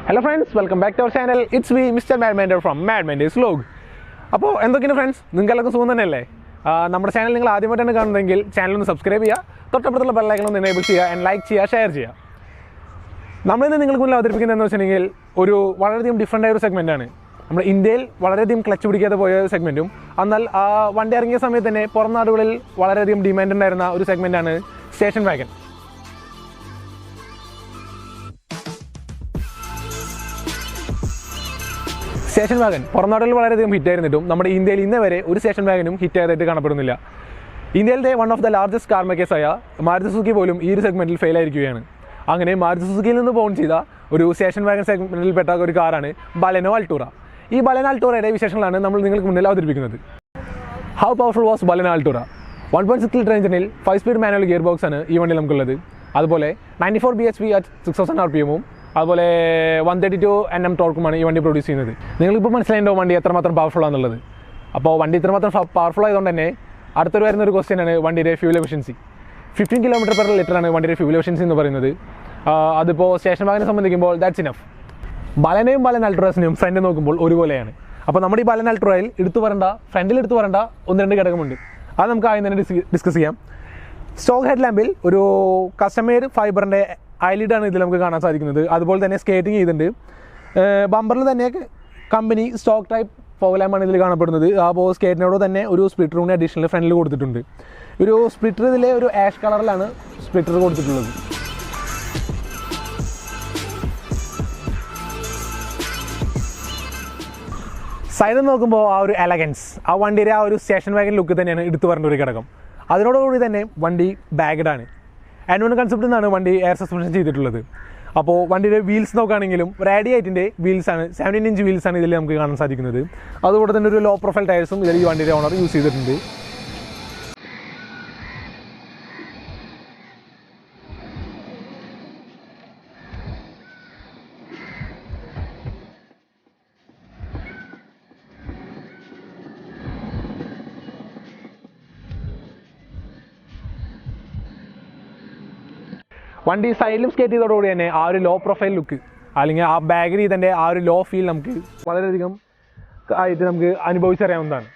Hello friends, welcome back to our channel. It's me, Mr. Madminder from Madmindersvlog. അപ്പോൾ എന്തൊക്കെയാണ് friends, നിങ്ങൾക്കെല്ലാം സുഖം തന്നെയല്ലേ? നമ്മുടെ ചാനൽ നിങ്ങൾ ആദ്യമായിട്ടാണ് കാണുന്നതെങ്കിൽ ചാനൽ ഒന്ന് സബ്സ്ക്രൈബ് ചെയ്യുക, തൊട്ടപ്പുറത്തുള്ള ബെൽ ഐക്കൺ ഒന്ന് എനേബിൾ ചെയ്യുക, ആൻഡ് ലൈക്ക് ചെയ്യുക, ഷെയർ ചെയ്യുക. നമ്മളിന്ന് നിങ്ങൾക്ക് മുന്നിൽ അവതരിപ്പിക്കുന്നതെന്ന് വെച്ചിട്ടുണ്ടെങ്കിൽ ഒരു വളരെയധികം ഡിഫറൻ്റ് ആയ ഒരു സെഗ്മെൻറ്റാണ്. നമ്മുടെ ഇന്ത്യയിൽ വളരെയധികം ക്ലച്ച് പിടിക്കാതെ പോയ ഒരു സെഗ്മെൻറ്റും, എന്നാൽ ആ വണ്ടി ഇറങ്ങിയ സമയത്ത് തന്നെ പുറം നാടുകളിൽ വളരെയധികം ഡിമാൻഡ് ഉണ്ടായിരുന്ന ഒരു സെഗ്മെൻറ്റാണ് സ്റ്റേഷൻ വാഗൻ. സ്റ്റേഷൻ വാഗൻ പുറം നാടുകളിൽ വളരെയധികം ഹിറ്റ് ആയിരുന്നിട്ടും നമ്മുടെ ഇന്ത്യയിൽ ഇന്നേ വരെ ഒരു സ്റ്റേഷൻ വാഗനും ഹിറ്റ് ആയതായിട്ട് കാണപ്പെടുന്നില്ല. ഇന്ത്യയിലെ one of the largest car മേക്കേഴ്സായ മാരുതി സുസുക്കി പോലും ഈ ഒരു സെഗ്മെൻറ്റിൽ ഫെയിൽ ആയിരിക്കുകയാണ്. അങ്ങനെ മാരുതി സുസുക്കിയിൽ നിന്ന് ബോൺ ചെയ്ത ഒരു സ്റ്റേഷൻ വാഗൻ സെഗ്മെൻറ്റിൽപ്പെട്ട ഒരു കാറാണ് ബലെനോ അൾട്ടൂറ. ഈ ബലെനോ അൾട്ടൂറയുടെ വിശേഷങ്ങളാണ് നമ്മൾ നിങ്ങൾക്ക് മുന്നിൽ അവതരിപ്പിക്കുന്നത്. How powerful was Baleno Altura? 1.6 litre എഞ്ചിനിൽ 5 സ്പീഡ് മാനുവൽ ഗിയർ ബോക്സ് ആണ് ഈ വണ്ടി നമുക്കുള്ളത്. അതുപോലെ 94 bhp അറ്റ് 6000 rpm അതുപോലെ 132 Nm ടോർക്കുമാണ് ഈ വണ്ടി പ്രൊഡ്യൂസ് ചെയ്യുന്നത്. നിങ്ങളിപ്പോൾ മനസ്സിലായിട്ടോ വണ്ടി എത്രമാത്രം പവർഫുൾ ആണെന്നുള്ളത്. അപ്പോൾ വണ്ടി ഇത്രമാത്രം പവർഫുൾ ആയതുകൊണ്ട് തന്നെ അടുത്തൊരു വരുന്നൊരു ക്വസ്റ്റ്യനാണ് വണ്ടിയുടെ ഫ്യൂൽ എഫിഷ്യൻസി. 15 km/L ആണ് വണ്ടിയുടെ ഫ്യൂൽ എഫിഷ്യൻസി എന്ന് പറയുന്നത്. അതിപ്പോൾ സ്റ്റേഷൻ വാഗനെ സംബന്ധിക്കുമ്പോൾ ദാറ്റ്സ് ഇനഫ്. ബലെനോയും ബലെനോ അൾട്രാസിനും ഫ്രണ്ട് നോക്കുമ്പോൾ ഒരുപോലെയാണ്. അപ്പോൾ നമ്മുടെ ഈ ബലെനോ അൾട്രയിൽ ഫ്രണ്ടിൽ എടുത്തു പറയേണ്ട 1-2 ഘടകമുണ്ട്. അത് നമുക്ക് ആദ്യം തന്നെ ഡിസ്കസ് ചെയ്യാം. സ്റ്റോക്ക് ഹെഡ് ലാമ്പിൽ ഒരു കസ്റ്റമേഡ് ഫൈബറിൻ്റെ ഐലിഡാണ് ഇതിൽ നമുക്ക് കാണാൻ സാധിക്കുന്നത്. അതുപോലെ തന്നെ സ്കേറ്റിംഗ് ചെയ്തിട്ടുണ്ട്. ബമ്പറിൽ തന്നെ കമ്പനി സ്റ്റോക്ക് ടൈപ്പ് ഫോഗ് ലാമ്പാണ് ഇതിൽ കാണപ്പെടുന്നത്. അപ്പോൾ സ്കേറ്റിനോട് തന്നെ ഒരു സ്പ്ലിറ്റർ കൂടി അഡീഷണൽ ഫ്രണ്ടിൽ കൊടുത്തിട്ടുണ്ട്. ഒരു സ്പ്ലിറ്റർ ഇതിലെ ഒരു ആഷ് കളറിലാണ് സ്പ്ലിറ്റർ കൊടുത്തിട്ടുള്ളത്. സൈഡിൽ നോക്കുമ്പോൾ ആ ഒരു എലഗൻസ്, ആ വണ്ടിയുടെ ആ ഒരു സ്റ്റേഷൻ വാഗൻ ലുക്ക് തന്നെയാണ് എടുത്തു പറഞ്ഞ ഒരു ഘടകം. അതിനോടുകൂടി തന്നെ വണ്ടി ബാഗ്ഡാണ്. ആൻഡ് കൺസെപ്റ്റിൽ നിന്നാണ് വണ്ടി എയർ സസ്പെൻഷൻ ചെയ്തിട്ടുള്ളത്. അപ്പോൾ വണ്ടിയുടെ വീൽസ് നോക്കുകയാണെങ്കിലും റേഡിയേറ്റിൻ്റെ വീൽസാണ്, 17 ഇഞ്ച് വീൽസാണ് ഇതിൽ നമുക്ക് കാണാൻ സാധിക്കുന്നത്. അതുപോലെ തന്നെ ഒരു ലോ പ്രൊഫൈൽ ടയർസും ഇതിൽ ഈ വണ്ടിയുടെ ഓണർ യൂസ് ചെയ്തിട്ടുണ്ട്. വണ്ടി സൈഡിലും സ്കേറ്റ് ചെയ്തതോടുകൂടി തന്നെ ആ ഒരു ലോ പ്രൊഫൈൽ ലുക്ക് അല്ലെങ്കിൽ ആ ബാഗിൽ ഇതിൻ്റെ ആ ഒരു ലോ ഫീൽ നമുക്ക് വളരെയധികം ആയിട്ട് നമുക്ക് അനുഭവിച്ചറിയാവുന്നതാണ്.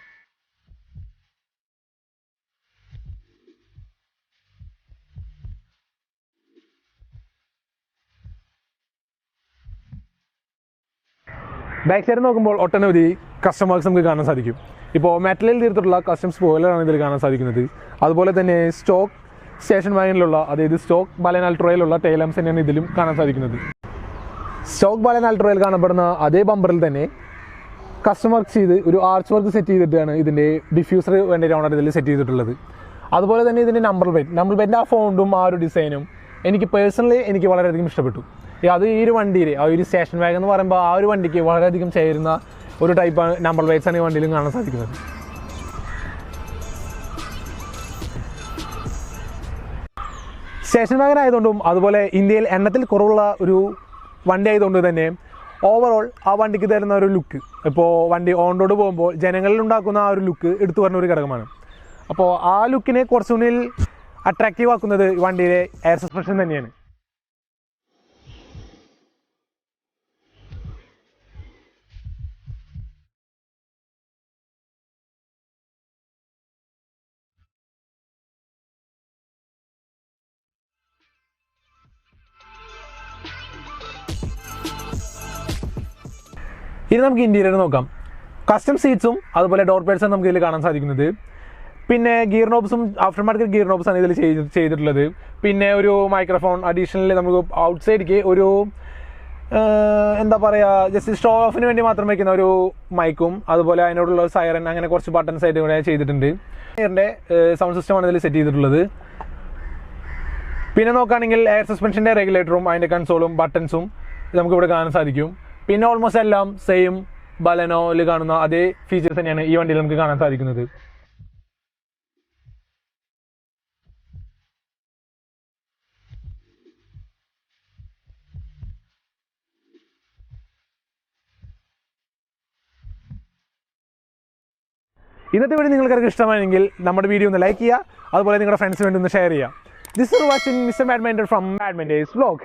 ബാക്ക് സൈഡ് നോക്കുമ്പോൾ ഒട്ടനവധി കസ്റ്റമേഴ്സ് നമുക്ക് കാണാൻ സാധിക്കും. ഇപ്പോൾ മെറ്റലിൽ തീർത്തിട്ടുള്ള കസ്റ്റം സ്പോയിലറാണ് ഇതിൽ കാണാൻ സാധിക്കുന്നത്. അതുപോലെ തന്നെ സ്റ്റോക്ക് സ്റ്റേഷൻ വാഗനിലുള്ള, അതായത് സ്റ്റോക്ക് ബലെനോ അൾട്രയിലുള്ള ടെയിൽ ലാംപ്സ് തന്നെയാണ് ഇതിലും കാണാൻ സാധിക്കുന്നത്. സ്റ്റോക്ക് ബലെനോ അൾട്രയിൽ കാണപ്പെടുന്ന അതേ ബമ്പറിൽ തന്നെ കസ്റ്റം വർക്ക് ചെയ്ത് ഒരു ആർച്ച് വർക്ക് സെറ്റ് ചെയ്തിട്ടാണ് ഇതിൻ്റെ ഡിഫ്യൂസർ വേണ്ടി ഓണർ ഇതിൽ സെറ്റ് ചെയ്തിട്ടുള്ളത്. അതുപോലെ തന്നെ ഇതിൻ്റെ നമ്പർ പ്ലേറ്റിൻ്റെ ആ ഫോണ്ടും ആ ഒരു ഡിസൈനും എനിക്ക് പേഴ്സണലി വളരെയധികം ഇഷ്ടപ്പെട്ടു. അത് ഈ ഒരു വണ്ടിയിൽ ആ ഒരു സ്റ്റേഷൻ വാഗൻ എന്ന് പറയുമ്പോൾ ആ ഒരു വണ്ടിക്ക് വളരെയധികം ചേരുന്ന ഒരു ടൈപ്പ് നമ്പർ പ്ലേറ്റ്സാണ് ഈ വണ്ടിയിലും കാണാൻ സാധിക്കുന്നത്. സ്റ്റേഷൻ വാഗൻ ആയതുകൊണ്ടും അതുപോലെ ഇന്ത്യയിൽ എണ്ണത്തിൽ കുറവുള്ള ഒരു വണ്ടി ആയതുകൊണ്ട് തന്നെ ഓവറോൾ ആ വണ്ടിക്ക് തരുന്ന ഒരു ലുക്ക്, ഇപ്പോൾ വണ്ടി ഓൺ റോഡ് പോകുമ്പോൾ ജനങ്ങളിൽ ഉണ്ടാക്കുന്ന ആ ഒരു ലുക്ക് എടുത്തു പറഞ്ഞ ഒരു ഘടകമാണ്. അപ്പോൾ ആ ലുക്കിനെ കുറച്ചുകൂടി അട്രാക്റ്റീവ് ആക്കുന്നത് വണ്ടിയിലെ എയർ സസ്പെൻഷൻ തന്നെയാണ്. ഇനി നമുക്ക് ഇന്റീരിയർ നോക്കാം. കസ്റ്റം സീറ്റ്സും അതുപോലെ ഡോർ പേഡ്സും നമുക്ക് ഇതിൽ കാണാൻ സാധിക്കുന്നത്. പിന്നെ ഗിയർ നോബ്സും ആഫ്റ്റർ മാർക്കറ്റ് ഗിയർ നോബ്സാണ് ഇതിൽ ചെയ്തിട്ടുള്ളത്. പിന്നെ ഒരു മൈക്രോഫോൺ അഡീഷണലി നമുക്ക് ഔട്ട് സൈഡിലേക്ക് ഒരു എന്താ പറയുക, ജസ്റ്റ് ഷോ ഓഫിന് വേണ്ടി മാത്രം വയ്ക്കുന്ന ഒരു മൈക്കും അതുപോലെ അതിനോടുള്ള സൈറൻ, അങ്ങനെ കുറച്ച് ബട്ടൺസ് ആയിട്ട് കൂടെ ചെയ്തിട്ടുണ്ട്. ഗിയറിൻ്റെ സൗണ്ട് സിസ്റ്റമാണ് ഇതിൽ സെറ്റ് ചെയ്തിട്ടുള്ളത്. പിന്നെ നോക്കുകയാണെങ്കിൽ എയർ സസ്പെൻഷൻ്റെ റെഗുലേറ്ററും അതിൻ്റെ കൺസോളും ബട്ടൺസും നമുക്കിവിടെ കാണാൻ സാധിക്കും. പിന്നെ ഓൾമോസ്റ്റ് എല്ലാം സെയിം ബലെനോയിൽ കാണുന്ന അതേ ഫീച്ചേഴ്സ് തന്നെയാണ് ഈ വണ്ടിയിൽ നമുക്ക് കാണാൻ സാധിക്കുന്നത്. ഇന്നത്തെ വീഡിയോ നിങ്ങൾക്ക് ഇഷ്ടമായെങ്കിൽ നമ്മുടെ വീഡിയോ ഒന്ന് ലൈക്ക് ചെയ്യുക, അതുപോലെ നിങ്ങളുടെ ഫ്രണ്ട്സിന് വേണ്ടി ഒന്ന് ഷെയർ ചെയ്യുക. This is watching Mr. Madminder from Madmindersvlog.